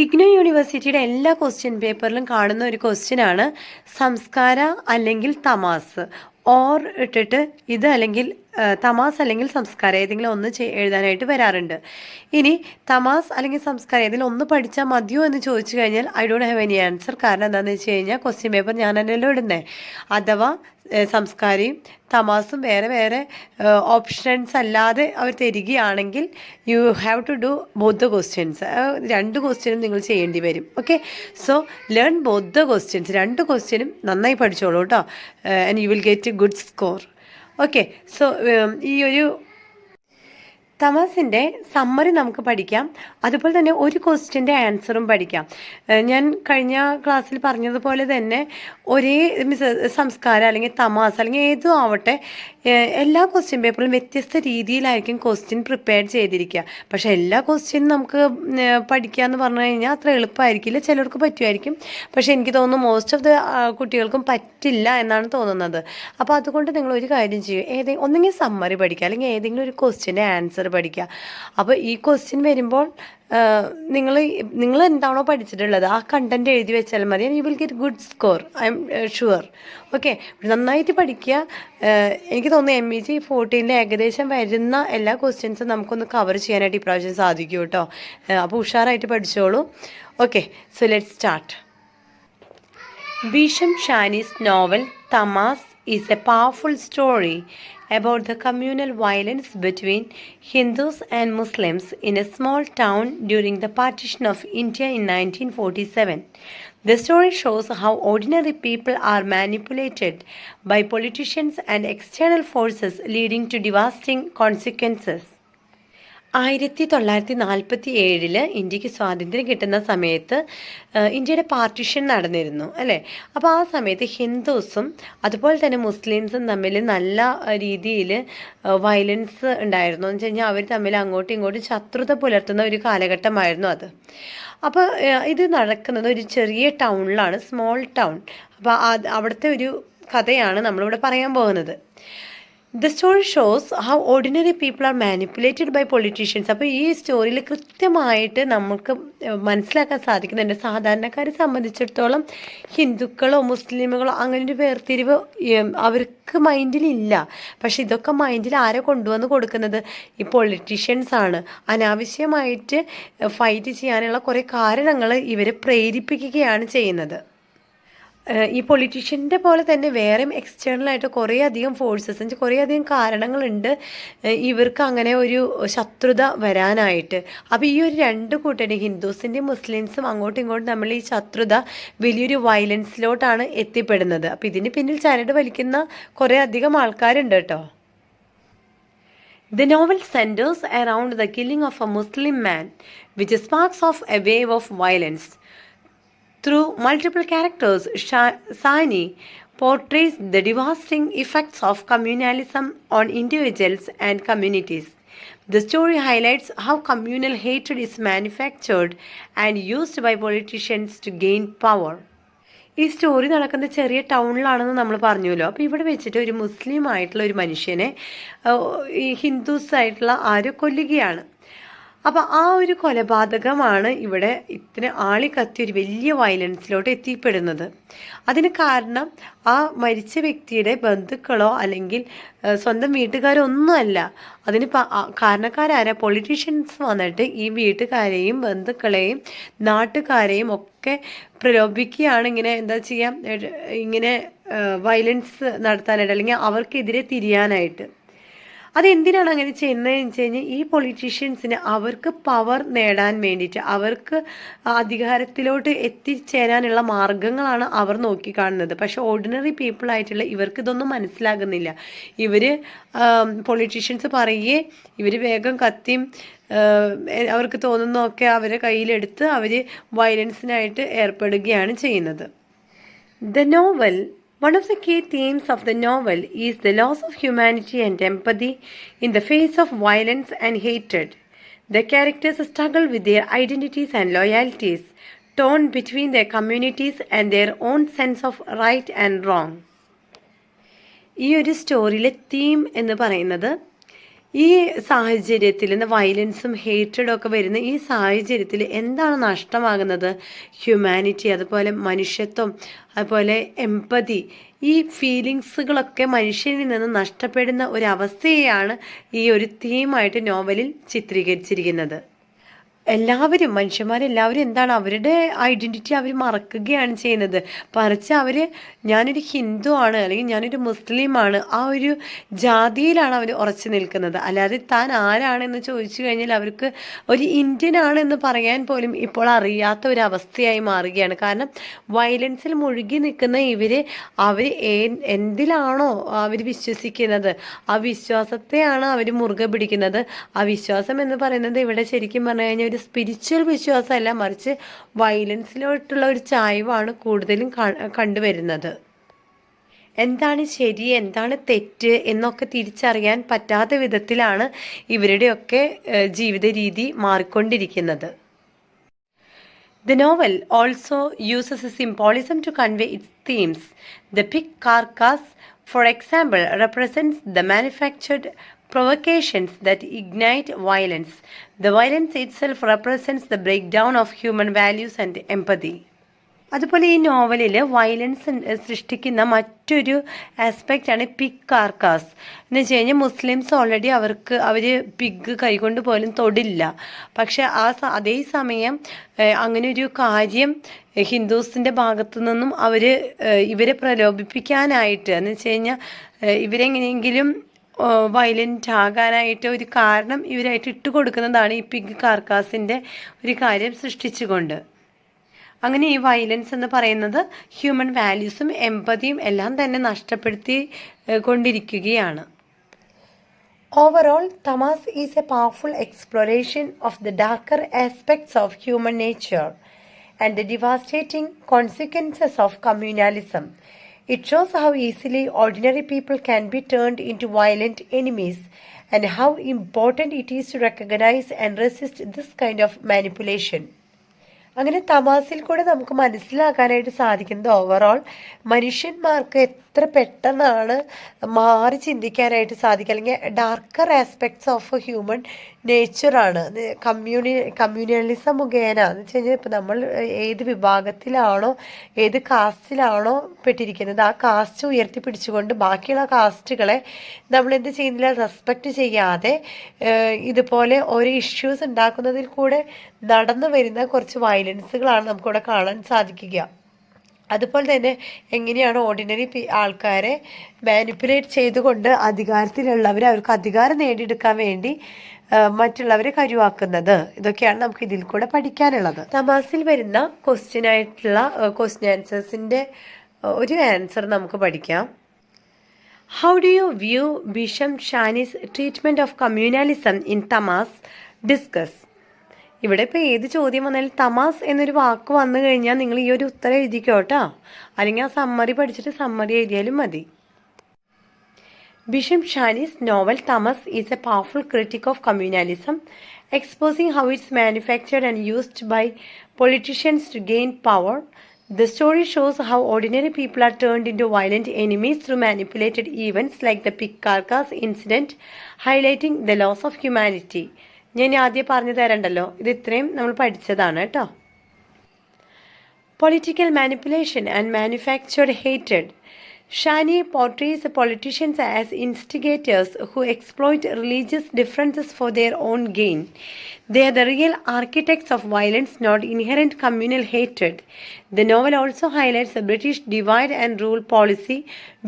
ഇഗ്നോ യൂണിവേഴ്സിറ്റിയുടെ എല്ലാ ക്വസ്റ്റ്യൻ പേപ്പറിലും കാണുന്ന ഒരു ക്വസ്റ്റ്യനാണ് സംസ്കാര അല്ലെങ്കിൽ തമാസ് ഓർ ഇട്ടിട്ട് ഇത് അല്ലെങ്കിൽ തമാസ് അല്ലെങ്കിൽ സംസ്കാരം ഏതെങ്കിലും ഒന്ന് എഴുതാനായിട്ട് വരാറുണ്ട്. ഇനി തമാസ് അല്ലെങ്കിൽ സംസ്കാരം ഏതെങ്കിലും ഒന്ന് പഠിച്ചാൽ മതിയോ എന്ന് ചോദിച്ചു കഴിഞ്ഞാൽ I don't have any answer. കാരണം എന്താണെന്ന് വെച്ച് കഴിഞ്ഞാൽ ക്വസ്റ്റ്യൻ പേപ്പർ ഞാൻ തന്നെയല്ലോ ഇടുന്നത്. അഥവാ സംസ്കാരയും തമാസും വേറെ വേറെ ഓപ്ഷൻസ് അല്ലാതെ അവർ തരികയാണെങ്കിൽ you have to do both the questions. രണ്ട് ക്വസ്റ്റ്യനും നിങ്ങൾ ചെയ്യേണ്ടി വരും. Okay, so learn both the questions. രണ്ട് ക്വസ്റ്റ്യനും നന്നായി പഠിച്ചോളൂ കേട്ടോ, and you will get a good score. Okay, so ഈ ഒരു തമാസിൻ്റെ സമ്മറി നമുക്ക് പഠിക്കാം. അതുപോലെ തന്നെ ഒരു ക്വസ്റ്റ്യൻ്റെ ആൻസറും പഠിക്കാം. ഞാൻ കഴിഞ്ഞ ക്ലാസ്സിൽ പറഞ്ഞതുപോലെ തന്നെ ഒരേ സംസ്കാരം അല്ലെങ്കിൽ തമാസ് അല്ലെങ്കിൽ ഏതും ആവട്ടെ, എല്ലാ ക്വസ്റ്റ്യൻ പേപ്പറിലും വ്യത്യസ്ത രീതിയിലായിരിക്കും ക്വസ്റ്റ്യൻ പ്രിപ്പയർ ചെയ്തിരിക്കുക. പക്ഷേ എല്ലാ ക്വസ്റ്റ്യനും നമുക്ക് പഠിക്കുക എന്ന് പറഞ്ഞു കഴിഞ്ഞാൽ അത്ര എളുപ്പമായിരിക്കില്ല. ചിലർക്ക് പറ്റുമായിരിക്കും, പക്ഷേ എനിക്ക് തോന്നുന്നു മോസ്റ്റ് ഓഫ് ദ കുട്ടികൾക്കും പറ്റില്ല എന്നാണ് തോന്നുന്നത്. അപ്പോൾ അതുകൊണ്ട് നിങ്ങൾ ഒരു കാര്യം ചെയ്യും, ഒന്നെങ്കിൽ സമ്മറി പഠിക്കുക അല്ലെങ്കിൽ ഏതെങ്കിലും ഒരു ക്വസ്റ്റ്യൻ്റെ ആൻസർ പഠിക്കുക. അപ്പോൾ ഈ ക്വസ്റ്റ്യൻ വരുമ്പോൾ നിങ്ങൾ എന്താണോ പഠിച്ചിട്ടുള്ളത് ആ കണ്ടന്റ് എഴുതി വെച്ചാൽ മതി. U will get good score, I am sure. Okay, നന്നായിട്ട് പഠിക്കുക. എനിക്ക് തോന്നുന്നു MEG 14 ഏകദേശം വരുന്ന എല്ലാ ക്വസ്റ്റ്യൻസും നമുക്കൊന്ന് കവർ ചെയ്യാനായിട്ട് ഇപ്രാവശ്യം സാധിക്കും കേട്ടോ. അപ്പോൾ ഉഷാറായിട്ട് പഠിച്ചോളൂ. Okay, so let's start. Bhisham Sahni's novel Tamas is a powerful story about the communal violence between Hindus and Muslims in a small town during the partition of India in 1947. The story shows how ordinary people are manipulated by politicians and external forces, leading to devastating consequences. 1947 ഇന്ത്യക്ക് സ്വാതന്ത്ര്യം കിട്ടുന്ന സമയത്ത് ഇന്ത്യയുടെ partition നടന്നിരുന്നു അല്ലേ. അപ്പോൾ ആ സമയത്ത് ഹിന്ദുസും അതുപോലെ തന്നെ മുസ്ലിംസും തമ്മിൽ നല്ല രീതിയിൽ വയലൻസ് ഉണ്ടായിരുന്നു. എന്ന് വെച്ച് കഴിഞ്ഞാൽ അവർ തമ്മിൽ അങ്ങോട്ടും ഇങ്ങോട്ടും ശത്രുത പുലർത്തുന്ന ഒരു കാലഘട്ടമായിരുന്നു അത്. അപ്പോൾ ഇത് നടക്കുന്നത് ഒരു ചെറിയ ടൗണിലാണ്, സ്മോൾ ടൗൺ. അപ്പോൾ അവിടുത്തെ ഒരു കഥയാണ് നമ്മളിവിടെ പറയാൻ പോകുന്നത്. The story shows how ordinary people are manipulated by politicians. അപ്പോൾ ഈ സ്റ്റോറിയിൽ കൃത്യമായിട്ട് നമുക്ക് മനസ്സിലാക്കാൻ സാധിക്കുന്നുണ്ട് സാധാരണക്കാരെ സംബന്ധിച്ചിടത്തോളം ഹിന്ദുക്കളോ മുസ്ലിമുകളോ അങ്ങനെ ഒരു വേർതിരിവ് അവർക്ക് മൈൻഡിലില്ല. പക്ഷെ ഇതൊക്കെ മൈൻഡിൽ ആരെ കൊണ്ടുവന്ന് കൊടുക്കുന്നത്? ഈ പൊളിറ്റീഷ്യൻസ് ആണ്. അനാവശ്യമായിട്ട് ഫൈറ്റ് ചെയ്യാനുള്ള കുറേ കാരണങ്ങൾ ഇവരെ പ്രേരിപ്പിക്കുകയാണ് ചെയ്യുന്നത്. ഈ പൊളിറ്റീഷ്യൻ്റെ പോലെ തന്നെ വേറെയും എക്സ്റ്റേണലായിട്ട് കുറേയധികം ഫോഴ്സസ്, കുറേയധികം കാരണങ്ങളുണ്ട് ഇവർക്ക് അങ്ങനെ ഒരു ശത്രുത വരാനായിട്ട്. അപ്പോൾ ഈ ഒരു രണ്ട് കൂട്ടരും ഹിന്ദുസിൻ്റെയും മുസ്ലിംസും അങ്ങോട്ടും ഇങ്ങോട്ടും നമ്മൾ ഈ ശത്രുത വലിയൊരു വയലൻസിലോട്ടാണ് എത്തിപ്പെടുന്നത്. അപ്പോൾ ഇതിന് പിന്നിൽ ചരട് വലിക്കുന്ന കുറേ അധികം ആൾക്കാരുണ്ട് കേട്ടോ. The novel centers around the killing of a Muslim man, which sparks off a wave of violence. Through multiple characters, Sani portrays the devastating effects of communalism on individuals and communities. The story highlights how communal hatred is manufactured and used by politicians to gain power. ഈ story നടക്കുന്ന ചെറിയ ടൗണിലാണെന്ന് നമ്മൾ പറഞ്ഞല്ലോ. അപ്പോൾ ഇവിടെ വെച്ചിട്ട് ഒരു മുസ്ലിം ആയിട്ടുള്ള ഒരു മനുഷ്യനെ ഈ ഹിന്ദുസ് ആയിട്ടുള്ള ആരോ കൊല്ലുകയാണ്. അപ്പോൾ ആ ഒരു കൊലപാതകമാണ് ഇവിടെ ഇത്ര ആളിക്കത്തി ഒരു വലിയ വയലൻസിലോട്ട് എത്തിപ്പെടുന്നത്. അതിന് കാരണം ആ മരിച്ച വ്യക്തിയുടെ ബന്ധുക്കളോ അല്ലെങ്കിൽ സ്വന്തം വീട്ടുകാരോ ഒന്നുമല്ല. അതിന് കാരണക്കാരായ പൊളിറ്റീഷ്യൻസ് വന്നിട്ട് ഈ വീട്ടുകാരെയും ബന്ധുക്കളെയും നാട്ടുകാരെയും ഒക്കെ പ്രലോഭിക്കുകയാണ്. ഇങ്ങനെ എന്താ ചെയ്യുക, ഇങ്ങനെ വയലൻസ് നടത്താനായിട്ട് അല്ലെങ്കിൽ അവർക്കെതിരെ തിരിയാനായിട്ട്. അതെന്തിനാണ് അങ്ങനെ ചെയ്യുന്നതെന്ന് വെച്ച് കഴിഞ്ഞാൽ ഈ പൊളിറ്റീഷ്യൻസിന് അവർക്ക് പവർ നേടാൻ വേണ്ടിയിട്ട്, അവർക്ക് അധികാരത്തിലോട്ട് എത്തിച്ചേരാനുള്ള മാർഗങ്ങളാണ് അവർ നോക്കിക്കാണുന്നത്. പക്ഷെ ഓർഡിനറി പീപ്പിളായിട്ടുള്ള ഇവർക്ക് ഇതൊന്നും മനസ്സിലാകുന്നില്ല. ഇവർ പൊളിറ്റീഷ്യൻസ് പറയുകയെ ഇവർ വേഗം കത്തിയും അവർക്ക് തോന്നുന്നതൊക്കെ അവരെ കയ്യിലെടുത്ത് അവർ വയലൻസിനായിട്ട് ഏർപ്പെടുകയാണ് ചെയ്യുന്നത്. One of the key themes of the novel is the loss of humanity and empathy in the face of violence and hatred. The characters struggle with their identities and loyalties, torn between their communities and their own sense of right and wrong. ഈ ഒരു സ്റ്റോറിയിലെ theme എന്ന് പറയുന്നത് ഈ സാഹചര്യത്തിൽ ഇന്ന് വയലൻസും ഹേറ്റഡും ഒക്കെ വരുന്ന ഈ സാഹചര്യത്തിൽ എന്താണ് നഷ്ടമാകുന്നത്? ഹ്യൂമാനിറ്റി, അതുപോലെ മനുഷ്യത്വം, അതുപോലെ എമ്പതി, ഈ ഫീലിങ്സുകളൊക്കെ മനുഷ്യനിൽ നിന്ന് നഷ്ടപ്പെടുന്ന ഒരവസ്ഥയെയാണ് ഈ ഒരു തീമായിട്ട് നോവലിൽ ചിത്രീകരിച്ചിരിക്കുന്നത്. എല്ലാവരും, മനുഷ്യന്മാരെല്ലാവരും എന്താണ്, അവരുടെ ഐഡൻറ്റിറ്റി അവർ മറക്കുകയാണ് ചെയ്യുന്നത്. മറിച്ച് അവർ ഞാനൊരു ഹിന്ദു ആണ്, അല്ലെങ്കിൽ ഞാനൊരു മുസ്ലിമാണ്, ആ ഒരു ജാതിയിലാണ് അവർ ഉറച്ചു നിൽക്കുന്നത്. അല്ലാതെ താൻ ആരാണെന്ന് ചോദിച്ചു കഴിഞ്ഞാൽ അവർക്ക് ഒരു ഇന്ത്യൻ ആണെന്ന് പറയാൻ പോലും ഇപ്പോൾ അറിയാത്ത ഒരു അവസ്ഥയായി മാറുകയാണ്. കാരണം വയലൻസിൽ മുഴുകി നിൽക്കുന്ന അവർ എന്തിലാണോ അവർ വിശ്വസിക്കുന്നത്, ആ വിശ്വാസത്തെയാണ് അവർ മുറുകെ പിടിക്കുന്നത്. ആ വിശ്വാസം എന്ന് പറയുന്നത് ഇവിടെ ശരിക്കും പറഞ്ഞു കഴിഞ്ഞാൽ ഒരു സ്പിരിച്വൽ വിശ്വാസമല്ല, മറിച്ച് വയലൻസിലോട്ടുള്ള ഒരു ചായ്വാണ് കൂടുതലും കണ്ടുവരുന്നത്. എന്താണ് ശരി, എന്താണ് തെറ്റ് എന്നൊക്കെ തിരിച്ചറിയാൻ പറ്റാത്ത വിധത്തിലാണ് ഇവരുടെയൊക്കെ ജീവിത രീതി മാറിക്കൊണ്ടിരിക്കുന്നത്. The novel also uses a symbolism to convey its themes. The pig carcass, for example, represents the manufactured provocations that ignite violence. The violence itself represents the breakdown of human values and empathy. അതുപോലെ ഈ നോവലിൽ violence സൃഷ്ടിക്കുന്ന മറ്റൊരു ആസ്പെക്റ്റാണ് pig carcass എന്ന് വെച്ച് കഴിഞ്ഞാൽ Muslims already അവർ pig കൈകൊണ്ട് പോലും തൊടില്ല. പക്ഷെ അതേ സമയം അങ്ങനെ ഒരു കാര്യം ഹിന്ദുസിൻ്റെ ഭാഗത്തു നിന്നും ഇവരെ പ്രലോഭിപ്പിക്കാനായിട്ട് എന്ന് വെച്ച് കഴിഞ്ഞാൽ ഇവരെങ്ങനെയെങ്കിലും വയലൻ്റ് ആകാനായിട്ട് ഒരു കാരണം ഇവരായിട്ട് ഇട്ട് കൊടുക്കുന്നതാണ് ഈ പിഗ് കാർക്കാസിൻ്റെ ഒരു കാര്യം സൃഷ്ടിച്ചുകൊണ്ട്. അങ്ങനെ ഈ വയലൻസ് എന്ന് പറയുന്നത് ഹ്യൂമൻ വാല്യൂസും എമ്പതിയും എല്ലാം തന്നെ നഷ്ടപ്പെടുത്തി കൊണ്ടിരിക്കുകയാണ്. Overall, Tamas is a powerful exploration of the darker aspects of human nature and the devastating consequences of communalism. It shows how easily ordinary people can be turned into violent enemies and how important it is to recognize and resist this kind of manipulation. അങ്ങനെ തമാസിൽ കൂടെ നമുക്ക് മനസ്സിലാക്കാനായിട്ട് സാധിക്കുന്നത് overall മനുഷ്യന്മാർക്ക് എത്ര പെട്ടെന്നാണ് മാറി ചിന്തിക്കാനായിട്ട് സാധിക്കുക, അല്ലെങ്കിൽ ഡാർക്കർ ആസ്പെക്ട്സ് ഓഫ് ഹ്യൂമൻ നേച്ചറാണ്. കമ്മ്യൂണലിസം മുഖേന എന്ന് വെച്ച് കഴിഞ്ഞാൽ ഇപ്പം നമ്മൾ ഏത് വിഭാഗത്തിലാണോ ഏത് കാസ്റ്റിലാണോ പെട്ടിരിക്കുന്നത് ആ കാസ്റ്റ് ഉയർത്തിപ്പിടിച്ചുകൊണ്ട് ബാക്കിയുള്ള കാസ്റ്റുകളെ നമ്മൾ എന്ത് ചെയ്യുന്നില്ല, റെസ്പെക്റ്റ് ചെയ്യാതെ ഇതുപോലെ ഓരോ ഇഷ്യൂസ് ഉണ്ടാക്കുന്നതിൽ കൂടെ നടന്നു വരുന്ന കുറച്ച് വയലൻസുകളാണ് നമുക്കിവിടെ കാണാൻ സാധിക്കുക. അതുപോലെ തന്നെ എങ്ങനെയാണ് ഓർഡിനറി ആൾക്കാരെ മാനിപ്പുലേറ്റ് ചെയ്തുകൊണ്ട് അവർക്ക് അധികാരം നേടിയെടുക്കാൻ വേണ്ടി മറ്റുള്ളവരെ കരുവാക്കുന്നത്. ഇതൊക്കെയാണ് നമുക്ക് ഇതിൽ കൂടെ പഠിക്കാനുള്ളത്. തമാസിൽ വരുന്ന ക്വസ്റ്റ്യൻ ആൻസേഴ്സിൻ്റെ ഒരു ആൻസർ നമുക്ക് പഠിക്കാം. How do you view Bhisham Sahni's treatment of communalism in Tamas? Discuss. ഇവിടെ ഇപ്പോൾ ഏത് ചോദ്യം വന്നാലും തമാസ് എന്നൊരു വാക്ക് വന്നു കഴിഞ്ഞാൽ നിങ്ങൾ ഈ ഒരു ഉത്തരം എഴുതിക്കോ കേട്ടോ, അല്ലെങ്കിൽ ആ സമ്മറി പഠിച്ചിട്ട് സമ്മറി എഴുതിയാലും മതി. ബിഷം ഷാനിസ് നോവൽ തമസ് is a powerful critic of communalism, exposing how it's manufactured and used by politicians to gain power. The story shows how ordinary people are turned into violent enemies through manipulated events like the pig carcass incident, highlighting the loss of humanity. ഞാൻ ആദ്യം പറഞ്ഞു തരണ്ടല്ലോ, ഇത് ഇത്രയും നമ്മൾ പഠിച്ചതാണ് കേട്ടോ. Political manipulation and manufactured hatred. Shani portrays politicians as instigators who exploit religious differences for their own gain. They are the real architects of violence, not inherent communal hatred. The novel also highlights the British divide and rule policy,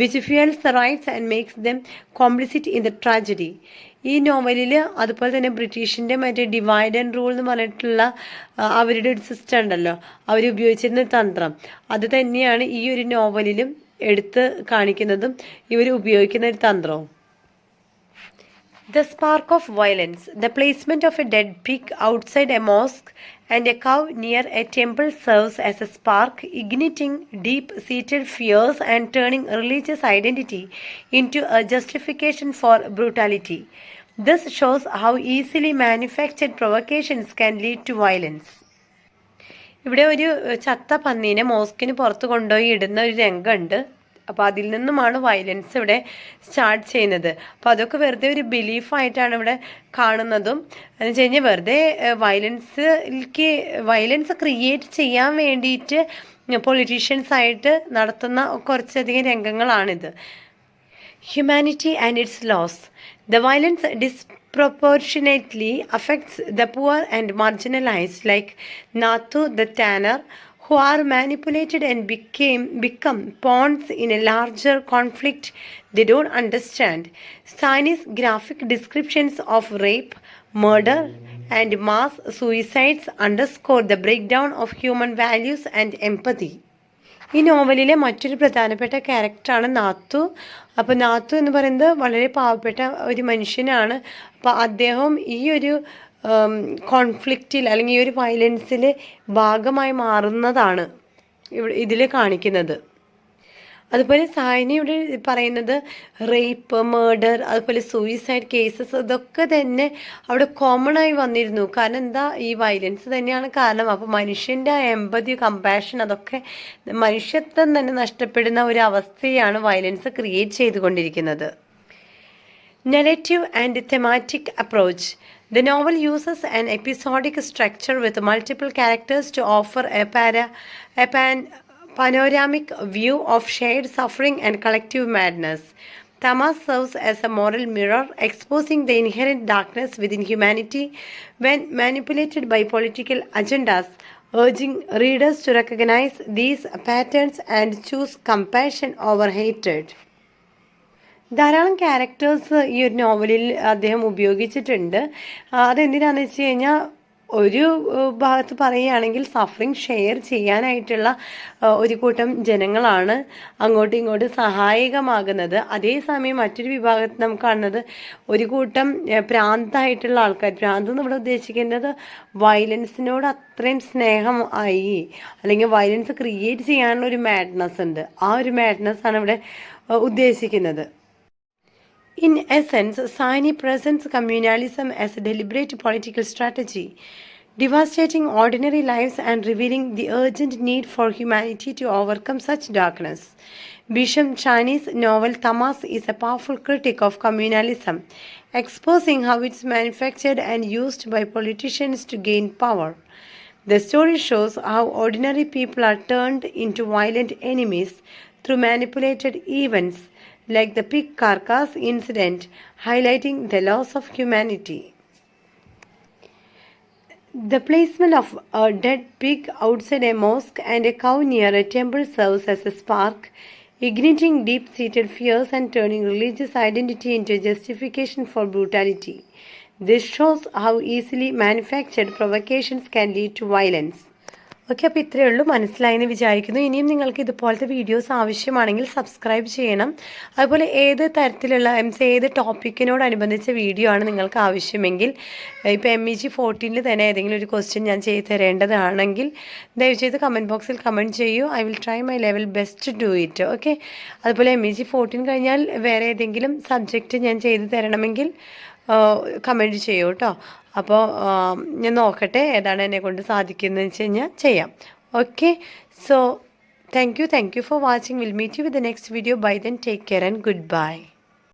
which fuels the riots and makes them complicit in the tragedy. ഈ നോവലിൽ അതുപോലെ തന്നെ ബ്രിട്ടീഷിൻ്റെ divide and rule എന്ന് പറഞ്ഞിട്ടുള്ള അവരുടെ ഒരു system ഉണ്ടല്ലോ, അവർ ഉപയോഗിച്ചിരുന്ന തന്ത്രം, അത് തന്നെയാണ് ഈ ഒരു നോവലിലും എടുത്ത് കാണിക്കുന്നതും ഇവർ ഉപയോഗിക്കുന്ന ഒരു തന്ത്രവും. The spark of violence. The placement of a dead pig outside a mosque and a cow near a temple serves as a spark, igniting deep-seated fears and turning religious identity into a justification for brutality. This shows how easily manufactured provocations can lead to violence. ഇവിടെ ഒരു ചത്ത പന്നീനെ മോസ്കിന് പുറത്ത് കൊണ്ടുപോയി ഇടുന്ന ഒരു രംഗമുണ്ട്. അപ്പോൾ അതിൽ നിന്നുമാണ് വയലൻസ് ഇവിടെ സ്റ്റാർട്ട് ചെയ്യുന്നത്. അപ്പോൾ അതൊക്കെ വെറുതെ ഒരു ബിലീഫായിട്ടാണ് ഇവിടെ കാണുന്നതും. എന്ന് വെച്ച് കഴിഞ്ഞാൽ വെറുതെ വയലൻസ് ക്രിയേറ്റ് ചെയ്യാൻ വേണ്ടിയിട്ട് പൊളിറ്റീഷ്യൻസായിട്ട് നടത്തുന്ന കുറച്ചധികം രംഗങ്ങളാണിത്. Humanity and its laws. The violence disproportionately affects the poor and marginalized, like Nathu the tanner, who are manipulated and become pawns in a larger conflict they don't understand. Chinese graphic descriptions of rape, murder, and mass suicides underscore the breakdown of human values and empathy. ഈ നോവലിലെ മറ്റൊരു പ്രധാനപ്പെട്ട ക്യാരക്ടറാണ് നാത്തു. അപ്പോൾ നാത്തു എന്ന് പറയുന്നത് വളരെ പാവപ്പെട്ട ഒരു മനുഷ്യനാണ്. അപ്പോൾ അദ്ദേഹം ഈ ഒരു കോൺഫ്ലിക്റ്റിൽ അല്ലെങ്കിൽ ഈ ഒരു വയലൻസിൽ ഭാഗമായി മാറുന്നതാണ് ഇതിൽ കാണിക്കുന്നത്. അതുപോലെ സായനി ഇവിടെ പറയുന്നത് റേപ്പ്, മർഡർ, അതുപോലെ സൂയിസൈഡ് കേസസ് ഇതൊക്കെ തന്നെ അവിടെ കോമൺ ആയി വന്നിരുന്നു. കാരണം എന്താ, ഈ വയലൻസ് തന്നെയാണ് കാരണം. അപ്പോൾ മനുഷ്യൻ്റെ ആ എമ്പതി, കമ്പാഷൻ അതൊക്കെ മനുഷ്യത്വം തന്നെ നഷ്ടപ്പെടുന്ന ഒരു അവസ്ഥയാണ് വയലൻസ് ക്രിയേറ്റ് ചെയ്തുകൊണ്ടിരിക്കുന്നത്. Narrative and thematic approach. The novel uses an episodic structure with multiple characters to offer a panoramic view of shared suffering and collective madness. Tamas serves as a moral mirror, exposing the inherent darkness within humanity when manipulated by political agendas, urging readers to recognize these patterns and choose compassion over hatred. ധാരാളം characters ഈ ഒരു നോവലിൽ അദ്ദേഹം ഉപയോഗിച്ചിട്ടുണ്ട്. അതെന്തിനാണെന്ന് വെച്ച് കഴിഞ്ഞാൽ ഒരു ഭാഗത്ത് പറയുകയാണെങ്കിൽ സഫറിങ് ഷെയർ ചെയ്യാനായിട്ടുള്ള ഒരു കൂട്ടം ജനങ്ങളാണ് അങ്ങോട്ടും ഇങ്ങോട്ടും സഹായകമാകുന്നത്. അതേസമയം മറ്റൊരു വിഭാഗത്തിൽ നമുക്ക് കാണുന്നത് ഒരു കൂട്ടം ഭ്രാന്തായിട്ടുള്ള ആൾക്കാർ. ഭ്രാന്ത് ഇവിടെ ഉദ്ദേശിക്കുന്നത് വയലൻസിനോട് അത്രയും സ്നേഹം ആയി, അല്ലെങ്കിൽ വയലൻസ് ക്രിയേറ്റ് ചെയ്യാനുള്ള ഒരു മാഡ്നസ് ഉണ്ട്. ആ ഒരു മാഡ്നസ് ആണ് ഇവിടെ ഉദ്ദേശിക്കുന്നത്. In essence, Saini presents communalism as a deliberate political strategy, devastating ordinary lives and revealing the urgent need for humanity to overcome such darkness. Bisham Chinese novel Tamas is a powerful critic of communalism, exposing how it's manufactured and used by politicians to gain power. The story shows how ordinary people are turned into violent enemies through manipulated events, like the pig carcass incident, highlighting the loss of humanity. The placement of a dead pig outside a mosque and a cow near a temple serves as a spark, igniting deep-seated fears and turning religious identity into a justification for brutality. This shows how easily manufactured provocations can lead to violence. Okay, അപ്പോൾ ഇത്രയേ ഉള്ളൂ, മനസ്സിലായെന്ന് വിചാരിക്കുന്നു. ഇനിയും നിങ്ങൾക്ക് ഇതുപോലത്തെ videos ആവശ്യമാണെങ്കിൽ subscribe ചെയ്യണം. അതുപോലെ ഏത് തരത്തിലുള്ള ഏത് ടോപ്പിക്കിനോടനുബന്ധിച്ച വീഡിയോ ആണ് നിങ്ങൾക്ക് ആവശ്യമെങ്കിൽ, ഇപ്പോൾ MEG 14 തന്നെ ഏതെങ്കിലും ഒരു ക്വസ്റ്റ്യൻ ഞാൻ ചെയ്ത് തരേണ്ടതാണെങ്കിൽ ദയവുചെയ്ത് കമൻറ്റ് ബോക്സിൽ കമൻറ്റ് ചെയ്യൂ. I will try my level best to do it. Okay, അതുപോലെ MEG 14 കഴിഞ്ഞാൽ വേറെ ഏതെങ്കിലും സബ്ജക്റ്റ് ഞാൻ ചെയ്ത് തരണമെങ്കിൽ കമൻറ്റ് ചെയ്യൂ കേട്ടോ. അപ്പോൾ ഞാൻ നോക്കട്ടെ ഏതാണ് എന്നെ കൊണ്ട് സാധിക്കുന്നതെന്ന് വെച്ച് കഴിഞ്ഞാൽ ചെയ്യാം. Okay, so thank you for watching. Will meet you with the next video. Bye then, take care and good by.